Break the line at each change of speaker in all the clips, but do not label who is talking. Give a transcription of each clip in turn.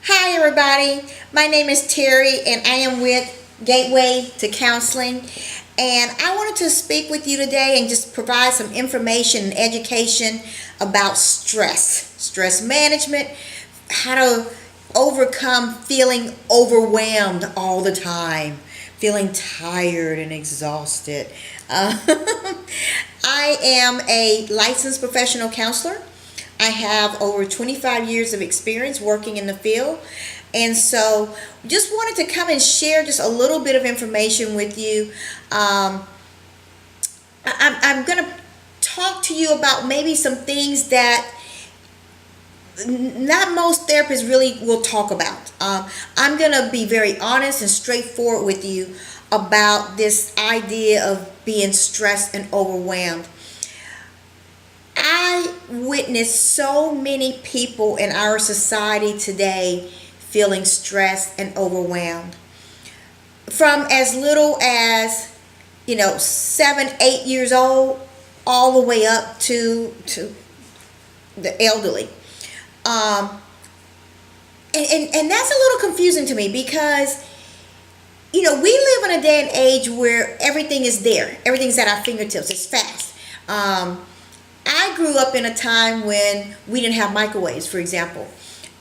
Hi, everybody. My name is Terry, and I am with Gateway to Counseling. And I wanted to speak with you today and just provide some information and education about stress management, how to overcome feeling overwhelmed all the time, feeling tired and exhausted. Uh, I am a licensed professional counselor. I have over 25 years of experience working in the field. And so just wanted to come and share just a little bit of information with you. I'm going to talk to you about maybe some things that not most therapists really will talk about. I'm going to be very honest and straightforward with you about this idea of being stressed and overwhelmed. I witness so many people in our society today feeling stressed and overwhelmed. From as little as, 7, 8 years old, all the way up to the elderly. And that's a little confusing to me because, we live in a day and age where everything is there. Everything's at our fingertips. It's fast. I grew up in a time when we didn't have microwaves, for example.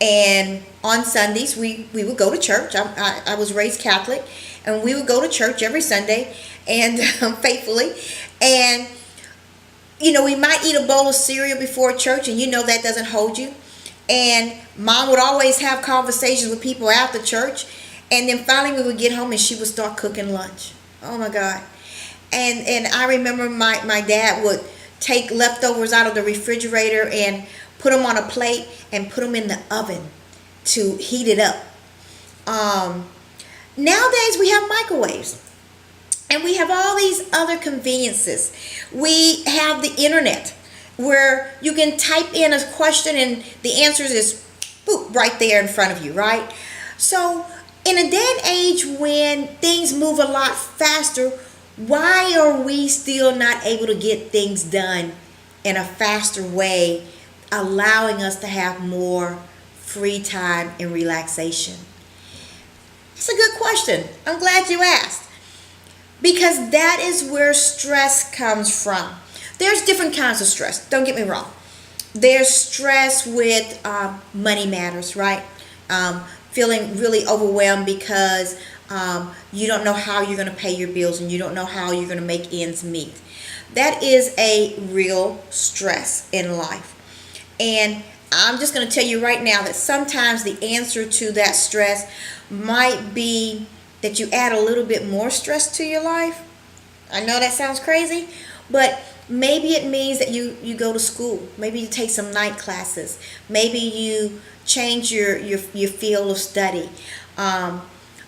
And on Sundays, we would go to church. I was raised Catholic, and we would go to church every Sunday, and faithfully. And, we might eat a bowl of cereal before church, and that doesn't hold you. And Mom would always have conversations with people after church. And then finally we would get home, and she would start cooking lunch. Oh, my God. And I remember my dad would take leftovers out of the refrigerator and put them on a plate and put them in the oven to heat it up. Nowadays we have microwaves and we have all these other conveniences. We have the internet where you can type in a question and the answer is boop, right there in front of you, right? So in a day and age when things move a lot faster, why are we still not able to get things done in a faster way, allowing us to have more free time and relaxation? It's a good question. I'm glad you asked. Because that is where stress comes from. There's different kinds of stress. Don't get me wrong. There's stress with money matters, right? Feeling really overwhelmed because you don't know how you're going to pay your bills and you don't know how you're going to make ends meet. That is a real stress in life. And I'm just going to tell you right now that sometimes the answer to that stress might be that you add a little bit more stress to your life. I know that sounds crazy, but maybe it means that you go to school. Maybe you take some night classes. Maybe you change your field of study.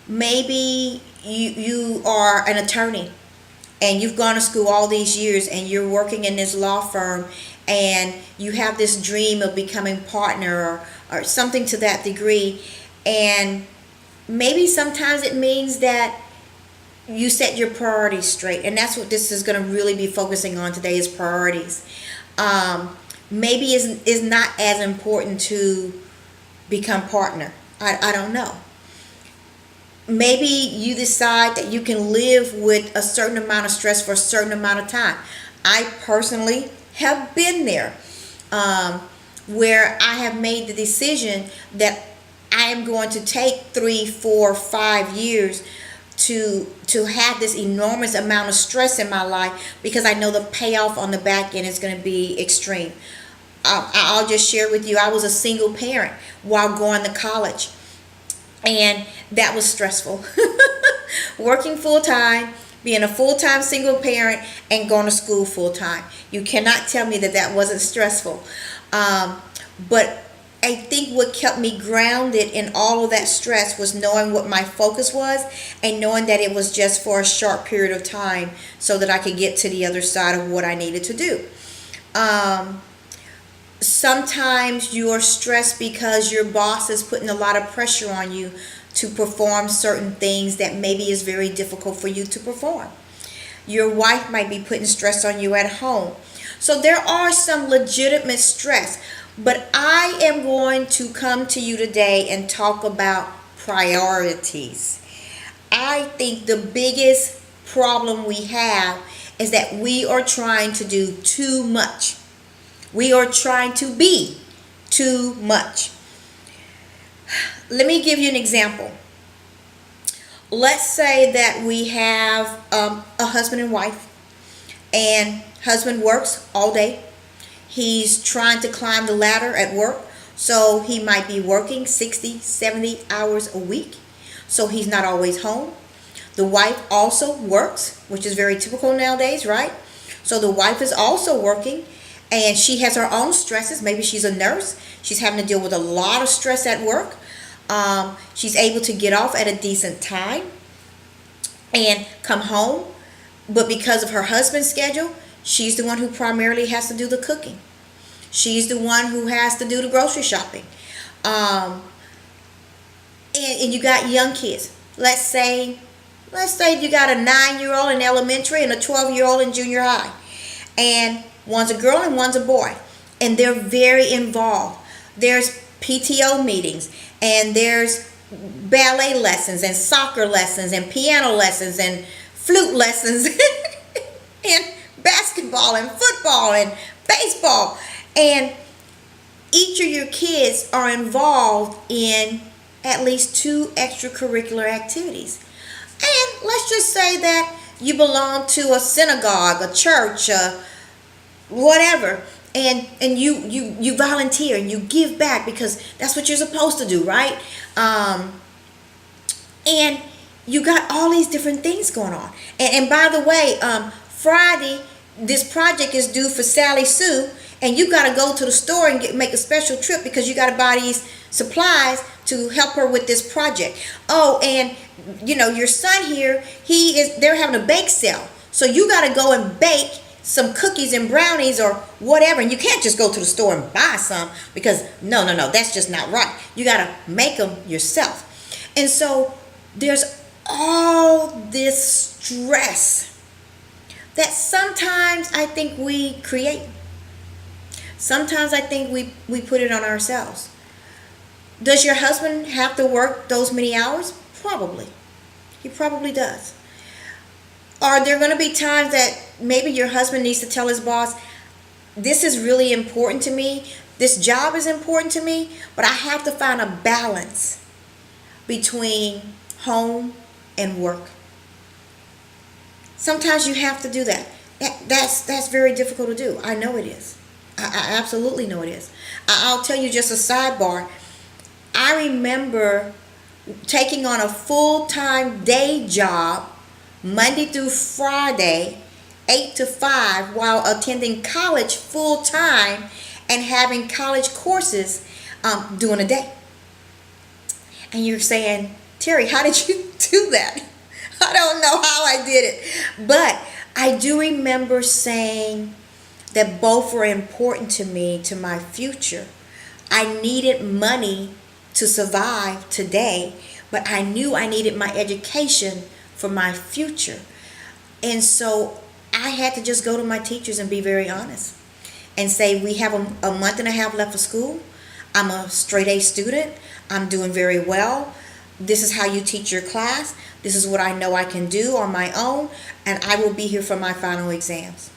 Maybe you are an attorney and you've gone to school all these years and you're working in this law firm and you have this dream of becoming partner or something to that degree. And maybe sometimes it means that you set your priorities straight. And that's what this is going to really be focusing on today is priorities. Maybe is not as important to become partner. I don't know. Maybe you decide that you can live with a certain amount of stress for a certain amount of time. I personally have been there where I have made the decision that I am going to take 3, 4, 5 years to have this enormous amount of stress in my life because I know the payoff on the back end is going to be extreme. I'll just share with you, I was a single parent while going to college. And that was stressful. Working full-time, being a full-time single parent, and going to school full-time. You cannot tell me that wasn't stressful. But I think what kept me grounded in all of that stress was knowing what my focus was and knowing that it was just for a short period of time so that I could get to the other side of what I needed to do. Sometimes you are stressed because your boss is putting a lot of pressure on you to perform certain things that maybe is very difficult for you to perform. Your wife might be putting stress on you at home. So there are some legitimate stress. But I am going to come to you today and talk about priorities. I think the biggest problem we have is that we are trying to do too much. We are trying to be too much. Let me give you an example. Let's say that we have a husband and wife, and husband works all day. He's trying to climb the ladder at work, so he might be working 60, 70 hours a week, so he's not always home. The wife also works, which is very typical nowadays, right? So the wife is also working, and she has her own stresses. Maybe she's a nurse. She's having to deal with a lot of stress at work. She's able to get off at a decent time and come home, but because of her husband's schedule, she's the one who primarily has to do the cooking. She's the one who has to do the grocery shopping. And you got young kids. Let's say you got a 9-year-old in elementary and a 12-year-old in junior high. And one's a girl and one's a boy. And they're very involved. There's PTO meetings, and there's ballet lessons and soccer lessons and piano lessons and flute lessons and basketball and football and baseball. And each of your kids are involved in at least 2 extracurricular activities. And let's just say that you belong to a synagogue, a church, whatever, and you volunteer and you give back because that's what you're supposed to do, right? And you got all these different things going on. And by the way, Friday, this project is due for Sally Sue, and you got to go to the store and make a special trip because you got to buy these supplies to help her with this project. Oh, and your son here, they're having a bake sale. So you got to go and bake some cookies and brownies or whatever. And you can't just go to the store and buy some because no, that's just not right. You got to make them yourself. And so there's all this stress that sometimes I think we create. Sometimes I think we put it on ourselves. Does your husband have to work those many hours? Probably. He probably does. Are there going to be times that maybe your husband needs to tell his boss, this is really important to me, this job is important to me, but I have to find a balance between home and work? Sometimes you have to do that. That's very difficult to do. I know it is. I absolutely know it is. I'll tell you just a sidebar. I remember taking on a full-time day job Monday through Friday, 8 to 5, while attending college full-time and having college courses during the day. And you're saying, Terry, how did you do that? I don't know how I did it. But I do remember saying that both were important to me, to my future. I needed money to survive today, but I knew I needed my education for my future. And so I had to just go to my teachers and be very honest and say, we have a month and a half left of school. I'm a straight A student. I'm doing very well. This is how you teach your class. This is what I know I can do on my own, and I will be here for my final exams.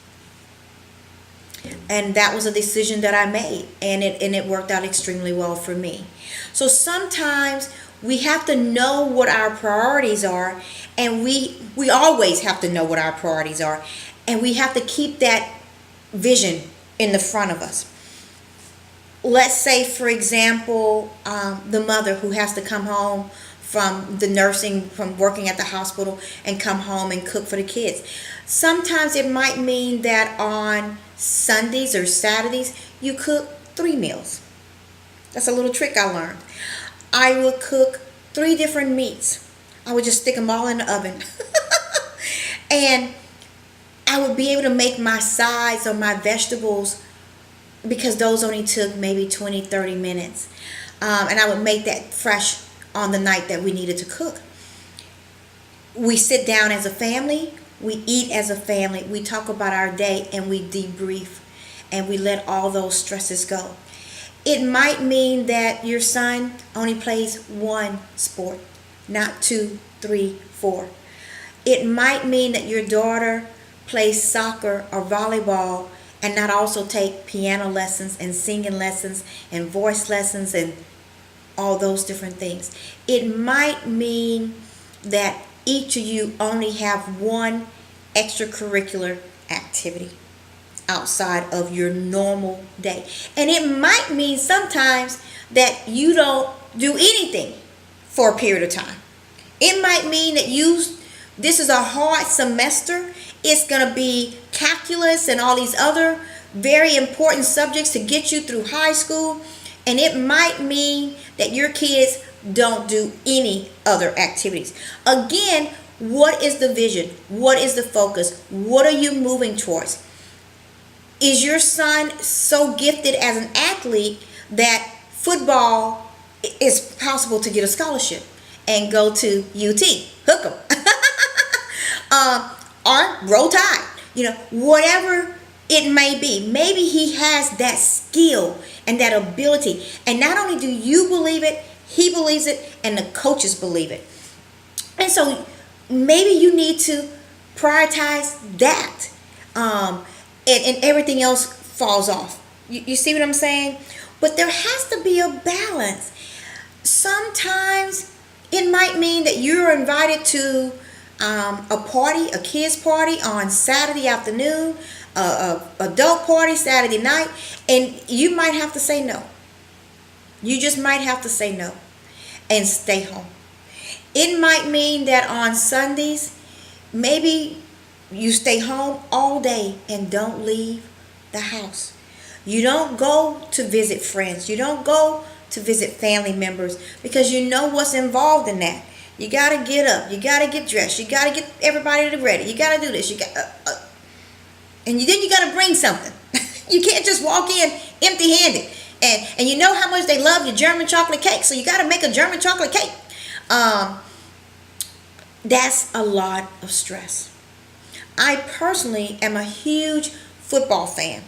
And that was a decision that I made, and it worked out extremely well for me. So sometimes we have to know what our priorities are, and we always have to know what our priorities are, and we have to keep that vision in the front of us. Let's say, for example, the mother who has to come home from the nursing, from working at the hospital, and come home and cook for the kids. Sometimes it might mean that on Sundays or Saturdays, you cook 3 meals. That's a little trick I learned. I would cook 3 different meats. I would just stick them all in the oven. And I would be able to make my sides or my vegetables, because those only took maybe 20, 30 minutes. And I would make that fresh on the night that we needed to cook. We sit down as a family. We eat as a family. We talk about our day, and we debrief, and we let all those stresses go. It might mean that your son only plays one sport, not two, three, four. It might mean that your daughter plays soccer or volleyball and not also take piano lessons and singing lessons and voice lessons and all those different things. It might mean that each of you only have one extracurricular activity outside of your normal day. And it might mean sometimes that you don't do anything for a period of time. It might mean that this is a hard semester. It's going to be calculus and all these other very important subjects to get you through high school. And it might mean that your kids don't do any other activities. Again, what is the vision? What is the focus? What are you moving towards? Is your son so gifted as an athlete that football is possible to get a scholarship and go to UT? Hook 'em. Or Roll Tide. Whatever it may be. Maybe he has that skill and that ability. And not only do you believe it, he believes it, and the coaches believe it. And so maybe you need to prioritize that. And everything else falls off. You see what I'm saying? But there has to be a balance. Sometimes it might mean that you're invited to a party, a kids party on Saturday afternoon, adult party Saturday night, and you might have to say no. You just might have to say no and stay home. It might mean that on Sundays, maybe you stay home all day and don't leave the house. You don't go to visit friends. You don't go to visit family members because you know what's involved in that. You got to get up. You got to get dressed. You got to get everybody ready. You got to do this. And then you got to bring something. You can't just walk in empty-handed. And you know how much they love your German chocolate cake, so you got to make a German chocolate cake. That's a lot of stress. I personally am a huge football fan,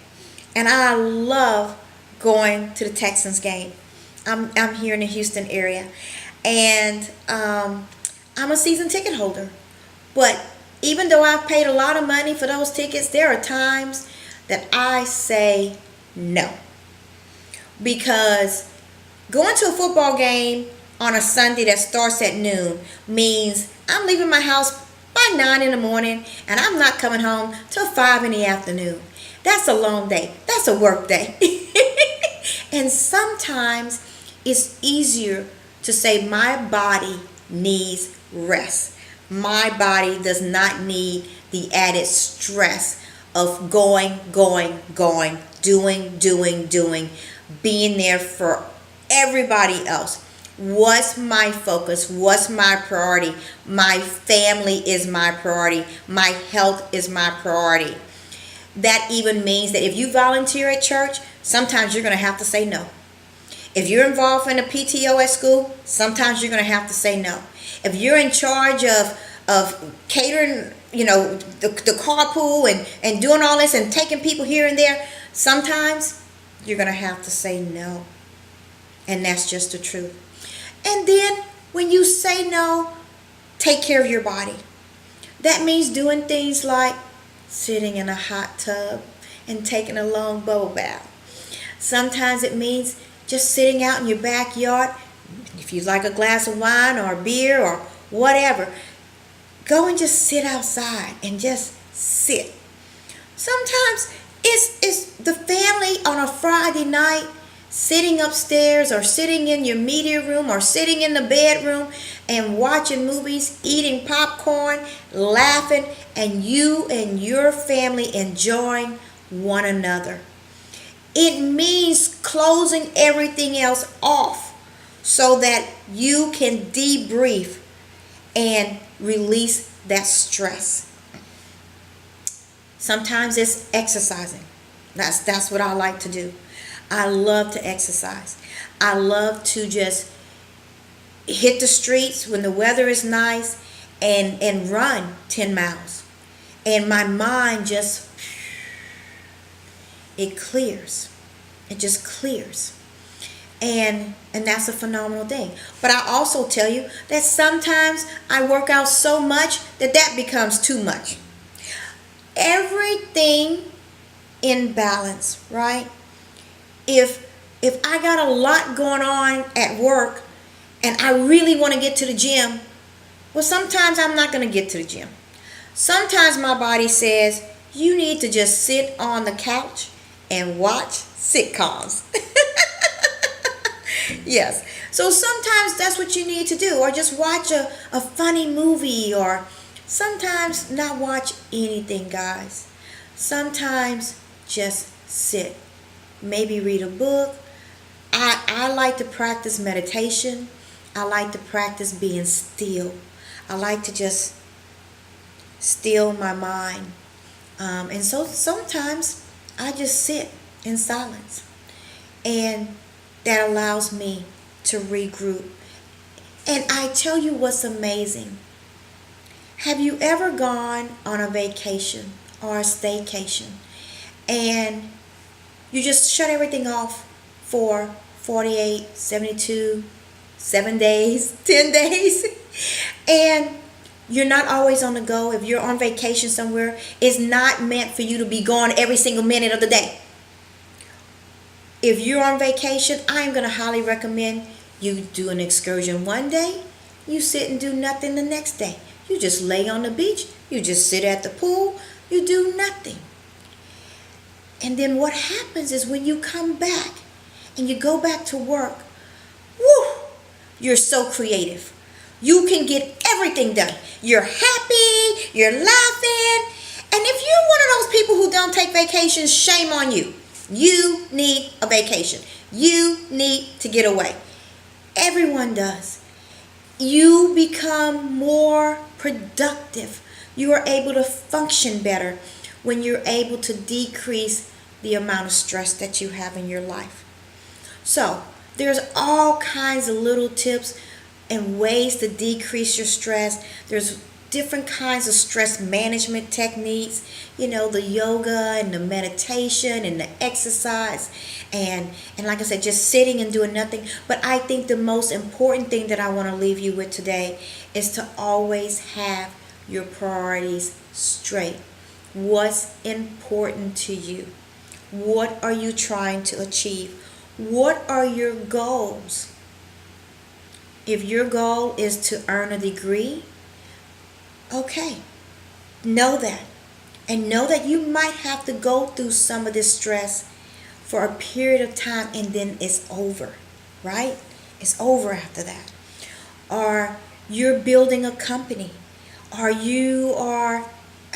and I love going to the Texans game. I'm here in the Houston area, and I'm a season ticket holder. But even though I've paid a lot of money for those tickets, there are times that I say no. Because going to a football game on a Sunday that starts at noon means I'm leaving my house by 9 in the morning and I'm not coming home till 5 in the afternoon. That's a long day. That's a work day. And sometimes it's easier to say my body needs rest. My body does not need the added stress of going, doing, being there for everybody else. What's my focus? What's my priority? My family is my priority. My health is my priority. That even means that if you volunteer at church, sometimes you're going to have to say no. If you're involved in a PTO at school, sometimes you're going to have to say no. If you're in charge of catering, the carpool and doing all this and taking people here and there, sometimes you're going to have to say no. And that's just the truth. And then when you say no, take care of your body. That means doing things like sitting in a hot tub and taking a long bubble bath. Sometimes it means just sitting out in your backyard. If you like a glass of wine or beer or whatever, go and just sit outside and just sit. Sometimes it's the family on a Friday night sitting upstairs or sitting in your media room or sitting in the bedroom and watching movies, eating popcorn, laughing, and you and your family enjoying one another. It means closing everything else off so that you can debrief and release that stress. Sometimes it's exercising. That's what I like to do. I love to exercise. I love to just hit the streets when the weather is nice and run 10 miles. And my mind it clears. It just clears. And that's a phenomenal thing. But I also tell you that sometimes I work out so much that becomes too much. Everything in balance, right? If I got a lot going on at work and I really want to get to the gym, well, sometimes I'm not going to get to the gym. Sometimes my body says, you need to just sit on the couch and watch sitcoms. Yes. So sometimes that's what you need to do. Or just watch a funny movie. Or sometimes not watch anything, guys. Sometimes just sit. Maybe read a book. I like to practice meditation. I like to practice being still. I like to just still my mind. And so sometimes I just sit in silence. And that allows me to regroup. And I tell you what's amazing. Have you ever gone on a vacation or a staycation and you just shut everything off for 48, 72, 7 days, 10 days, and you're not always on the go? If you're on vacation somewhere, it's not meant for you to be gone every single minute of the day. If you're on vacation, I am going to highly recommend you do an excursion one day, you sit and do nothing the next day. You just lay on the beach, you just sit at the pool, you do nothing. And then what happens is when you come back and you go back to work, whoo, you're so creative. You can get everything done. You're happy, you're laughing. And if you're one of those people who don't take vacations, shame on you. You need a vacation. You need to get away. Everyone does. You become more productive. You are able to function better when you're able to decrease the amount of stress that you have in your life. So, there's all kinds of little tips and ways to decrease your stress. There's different kinds of stress management techniques, the yoga and the meditation and the exercise and like I said, just sitting and doing nothing. But I think the most important thing that I want to leave you with today is to always have your priorities straight. What's important to you? What are you trying to achieve? What are your goals? If your goal is to earn a degree, okay, know that. And know that you might have to go through some of this stress for a period of time and then it's over, right? It's over after that. Or you're building a company. Or you are,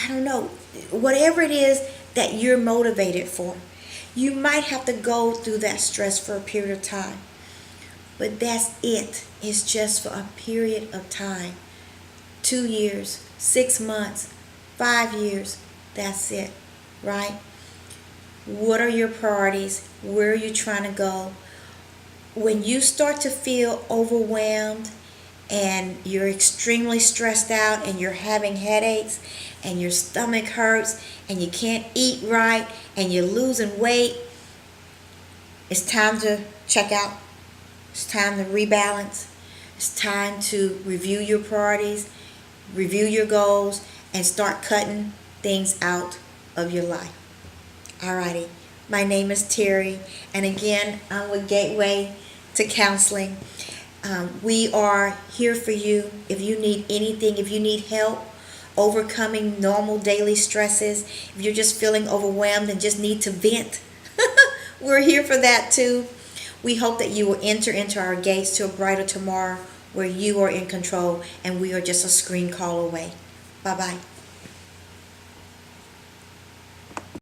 I don't know, whatever it is that you're motivated for. You might have to go through that stress for a period of time. But that's it. It's just for a period of time. 2 years, 6 months, 5 years. That's it, right? What are your priorities? Where are you trying to go? When you start to feel overwhelmed and you're extremely stressed out and you're having headaches and your stomach hurts and you can't eat right and you're losing weight, it's time to check out. It's time to rebalance. It's time to review your priorities, review your goals, and start cutting things out of your life. Alrighty, my name is Terry, and again, I'm with Gateway to Counseling. We are here for you if you need anything, if you need help overcoming normal daily stresses, if you're just feeling overwhelmed and just need to vent. We're here for that too. We hope that you will enter into our gates to a brighter tomorrow where you are in control and we are just a screen call away. Bye-bye.